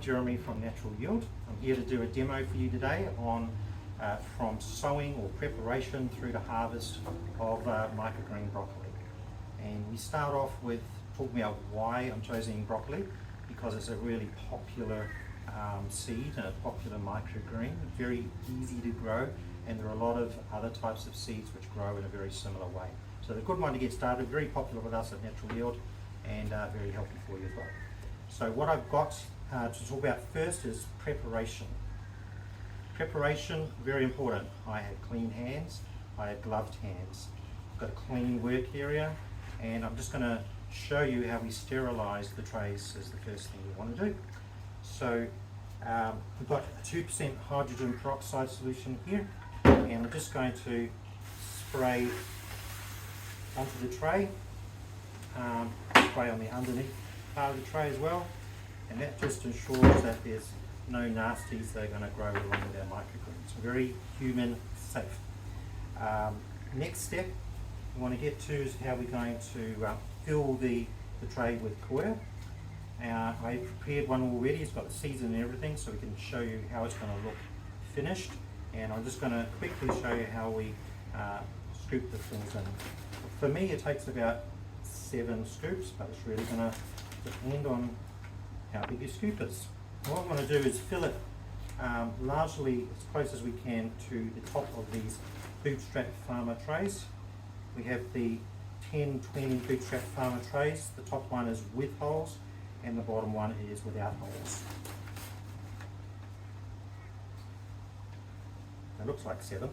Jeremy from Natural Yield. I'm here to do a demo for you today on from sowing or preparation through to harvest of microgreen broccoli. And we start off with talking about why I'm choosing broccoli, because it's a really popular seed and a popular microgreen, very easy to grow, and there are a lot of other types of seeds which grow in a very similar way. So they're a good one to get started, very popular with us at Natural Yield, and very healthy for you as well. So what I've got to talk about first is preparation. Preparation, very important. I had clean hands, I had gloved hands. I've got a clean work area, and I'm just going to show you how we sterilize the trays is the first thing we want to do. So we've got a 2% hydrogen peroxide solution here, and I'm just going to spray onto the tray, spray on the underneath part of the tray as well, and that just ensures that there's no nasties that are going to grow along with our microgreens. Very human safe. Next step we want to get to is how we're going to fill the tray with Coir. I prepared one already, it's got the seeds and everything, so we can show you how it's going to look finished, and I'm just going to quickly show you how we scoop the things in. For me it takes about 7 scoops, but it's really going to depend on how big your scoop is. And what I want to do is fill it largely as close as we can to the top of these bootstrap farmer trays. We have the 10-20 bootstrap farmer trays. The top one is with holes and the bottom one is without holes. It looks like 7.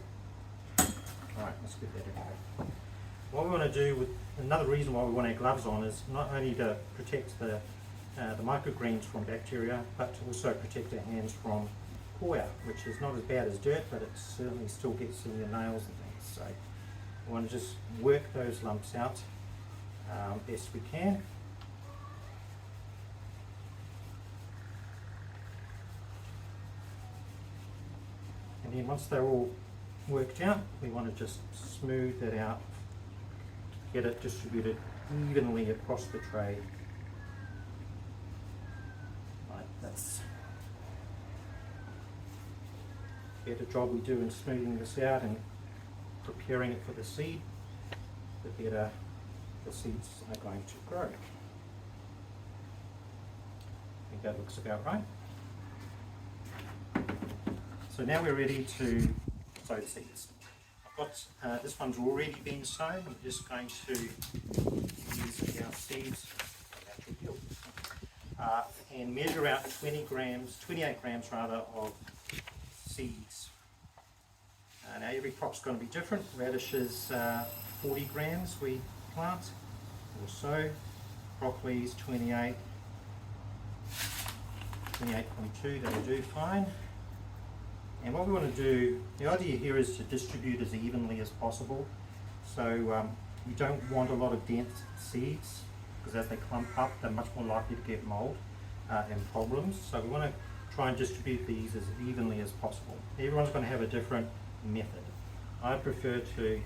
Alright, let's give that a go. What we want to do, with another reason why we want our gloves on, is not only to protect the microgreens from bacteria, but to also protect our hands from coir, which is not as bad as dirt, but it certainly still gets in your nails and things. So we want to just work those lumps out best we can. And then once they're all worked out, we want to just smooth that out, get it distributed evenly across the tray. Like this. The better job we do in smoothing this out and preparing it for the seed, the better the seeds are going to grow. I think that looks about right. So now we're ready to sow the seeds. I've got this one's already been sown. I'm just going to use our seeds from Natural Yield and measure out 28 grams rather of seeds. Now every crop's going to be different. Radishes 40 grams we plant or so. Broccoli's 28, 28.2, that'll do fine. And what we want to do, the idea here is to distribute as evenly as possible. So you don't want a lot of dense seeds, because as they clump up they're much more likely to get mold and problems. So we want to try and distribute these as evenly as possible. Everyone's going to have a different method. I prefer to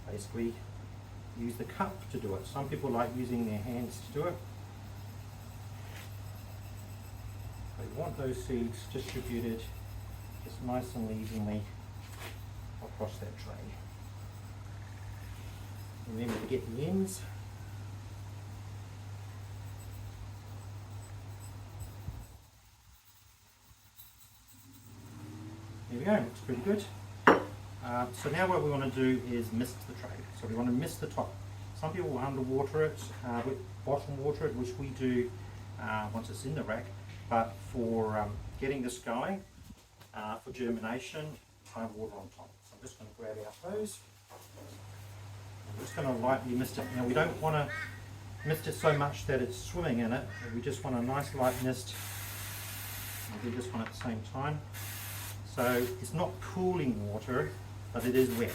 basically use the cup to do it. Some people like using their hands to do it. We want those seeds distributed just nice and evenly across that tray. Remember to get the ends. There we go, looks pretty good. So now what we want to do is mist the tray. So we want to mist the top. Some people will underwater it, bottom water it, which we do once it's in the rack. But for getting this going, for germination, I water on top. So I'm just going to grab our hose. I'm just going to lightly mist it. Now we don't want to mist it so much that it's swimming in it. We just want a nice light mist. I'll do this one at the same time. So it's not cooling water, but it is wet.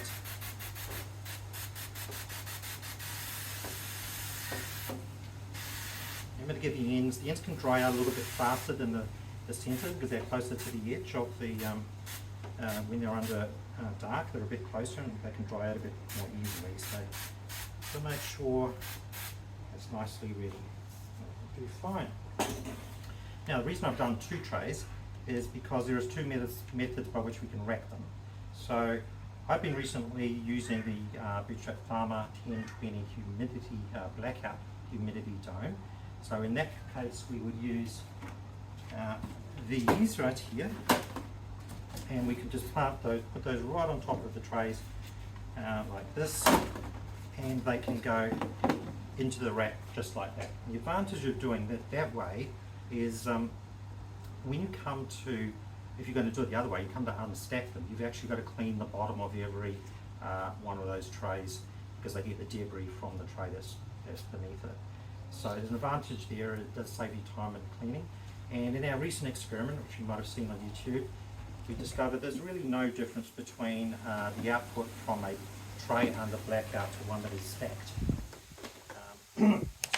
Remember to get the ends. The ends can dry out a little bit faster than the centre, because they're closer to the edge of the, when they're under dark, they're a bit closer and they can dry out a bit more easily. So make sure it's nicely ready. It'll do fine. Now the reason I've done 2 trays is because there is 2 methods by which we can rack them. So I've been recently using the Bootstrap Farmer 1020 Humidity Blackout Humidity Dome. So in that case we would use these right here, and we can just plant those, put those right on top of the trays like this, and they can go into the rack just like that. The advantage of doing that way is when you come to, if you're going to do it the other way, you come to unstack them, you've actually got to clean the bottom of every one of those trays, because they get the debris from the tray that's beneath it. So there's an advantage there. It does save you time in cleaning. And in our recent experiment, which you might have seen on YouTube, we discovered there's really no difference between the output from a tray under Blackout to one that is stacked.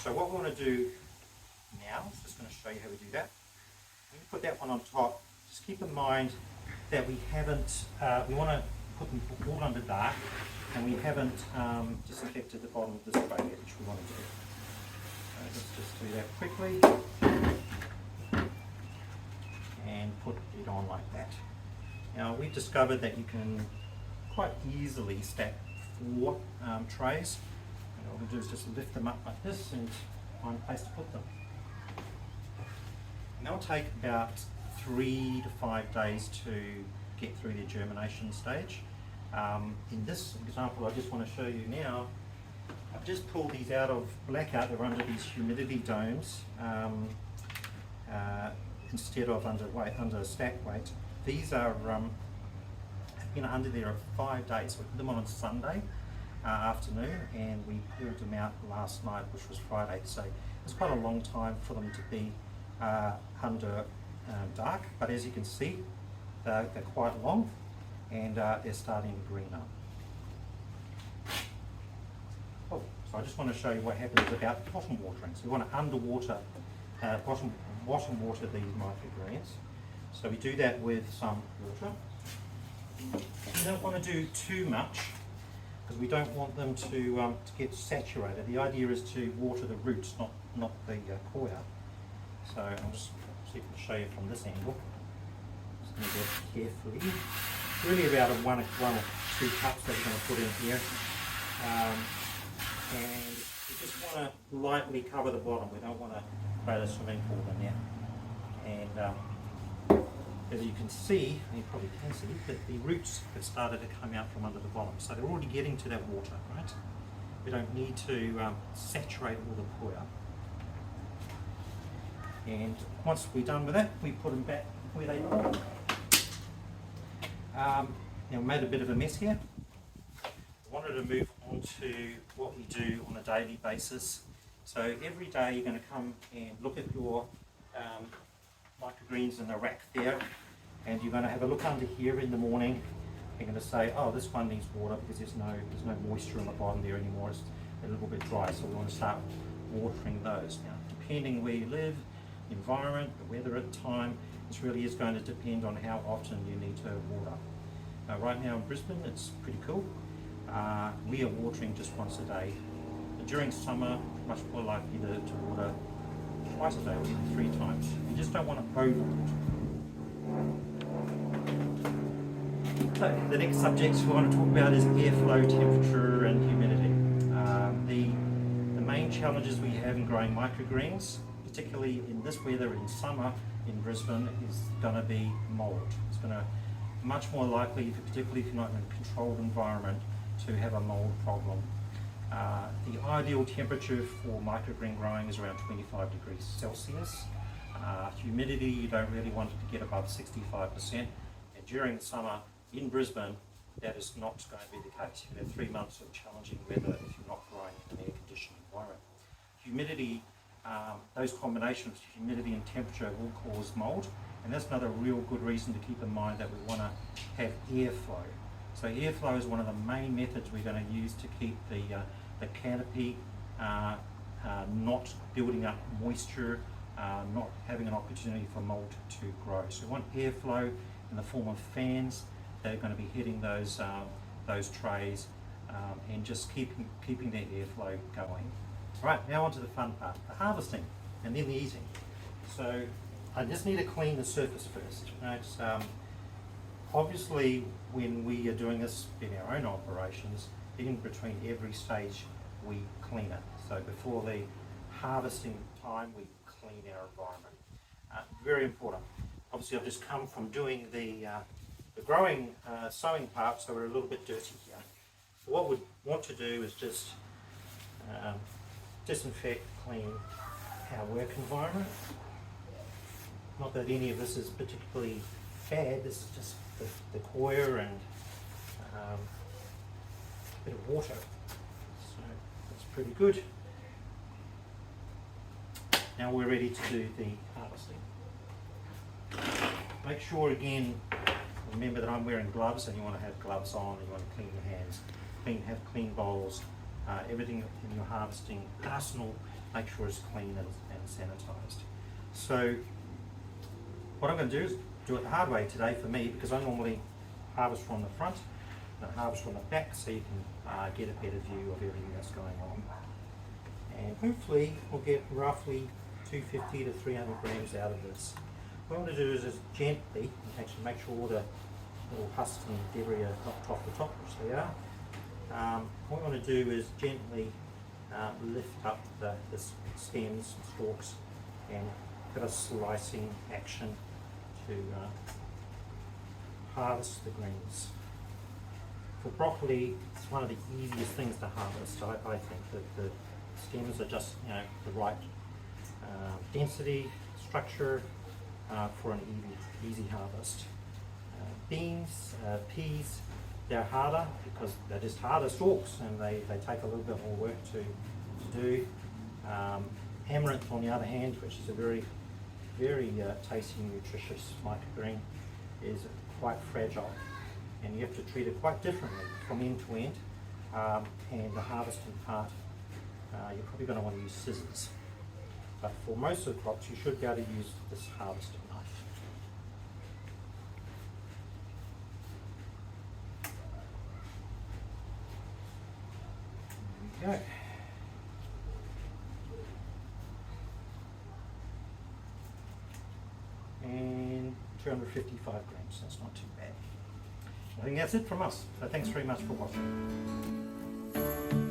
So what we want to do now, I'm just going to show you how we do that. When you put that one on top, just keep in mind that we haven't, we want to put them all under dark, and we haven't disinfected the bottom of this tray yet, which we want to do. So let's just do that quickly and put it on like that. Now we've discovered that you can quite easily stack 4 trays. And all we do is just lift them up like this and find a place to put them. And they'll take about 3 to 5 days to get through their germination stage. In this example I just want to show you now, I've just pulled these out of Blackout. They're under these humidity domes instead of under stack weight. These are been under there 5 days. We put them on Sunday afternoon, and we pulled them out last night, which was Friday. So it's quite a long time for them to be under dark, but as you can see, they're quite long, and they're starting to green up. Oh, so I just want to show you what happens about bottom watering. So we want to underwater, bottom water these microgreens. So we do that with some water. You don't want to do too much, because we don't want them to get saturated. The idea is to water the roots, not the coir. So I'll just see if I can show you from this angle. Just going to do it carefully. Really about one or 2 cups that we're going to put in here. And we just want to lightly cover the bottom. We don't want to create a swimming pool in there. And as you can see, and you probably can see, that the roots have started to come out from under the bottom. So they're already getting to that water, right? We don't need to saturate all the coir. And once we're done with that, we put them back where they belong. Now we made a bit of a mess here. I wanted to move on to what we do on a daily basis. So every day you're going to come and look at your microgreens in the rack there, and you're going to have a look under here in the morning. You're going to say, oh, this one needs water because there's no moisture on the bottom there anymore. It's a little bit dry, so we want to start watering those. Now, depending where you live, the environment, the weather at the time, this really is going to depend on how often you need to water. Right now in Brisbane, it's pretty cool. We are watering just once a day. During summer, much more likely to water twice a day or even 3 times. You just don't want to overwater. So the next subjects we want to talk about is airflow, temperature and humidity. The main challenges we have in growing microgreens, particularly in this weather in summer in Brisbane, is going to be mould. It's going to much more likely, particularly if you're not in a controlled environment, to have a mould problem. The ideal temperature for microgreen growing is around 25 degrees Celsius. Humidity, you don't really want it to get above 65%. And during the summer in Brisbane, that is not going to be the case. You have 3 months of challenging weather if you're not growing in an air-conditioned environment. Humidity, those combinations, humidity and temperature, will cause mould. And that's another real good reason to keep in mind that we want to have airflow. So airflow is one of the main methods we're going to use to keep the canopy not building up moisture, not having an opportunity for mould to grow. So we want airflow in the form of fans that are going to be hitting those trays and just keeping the airflow going. All right, now on to the fun part, the harvesting and then the eating. So I just need to clean the surface first. Right? Obviously, when we are doing this in our own operations, in between every stage we clean it. So before the harvesting time, we clean our environment. Very important. Obviously, I've just come from doing the growing sowing part, so we're a little bit dirty here. So what we'd want to do is just disinfect, clean our work environment. Not that any of this is particularly bad, this is just the coir and a bit of water. So that's pretty good. Now we're ready to do the harvesting. Make sure again, remember that I'm wearing gloves, and you want to have gloves on, and you want to clean your hands, have clean bowls, everything in your harvesting arsenal, make sure it's clean and sanitized. So what I'm going to do is do it the hard way today for me, because I normally harvest from the front and harvest from the back, so you can get a better view of everything that's going on. And hopefully we'll get roughly 250 to 300 grams out of this. What I'm going to do is just gently, actually make sure all the little husks and debris are knocked off the top, which they are. What I'm going to do is gently lift up the stems and stalks and give a slicing action to harvest the greens. For broccoli, it's one of the easiest things to harvest. I think that the stems are just the right density, structure for an easy harvest. Beans, peas, they're harder because they're just harder stalks, and they take a little bit more work to do. Amaranth, on the other hand, which is a very tasty, nutritious microgreen, is quite fragile, and you have to treat it quite differently from end to end. And the harvesting part, you're probably going to want to use scissors. But for most of the crops, you should be able to use this harvesting knife. There we go. And 255 grams, that's not too bad. I think that's it from us. So thanks very much for watching.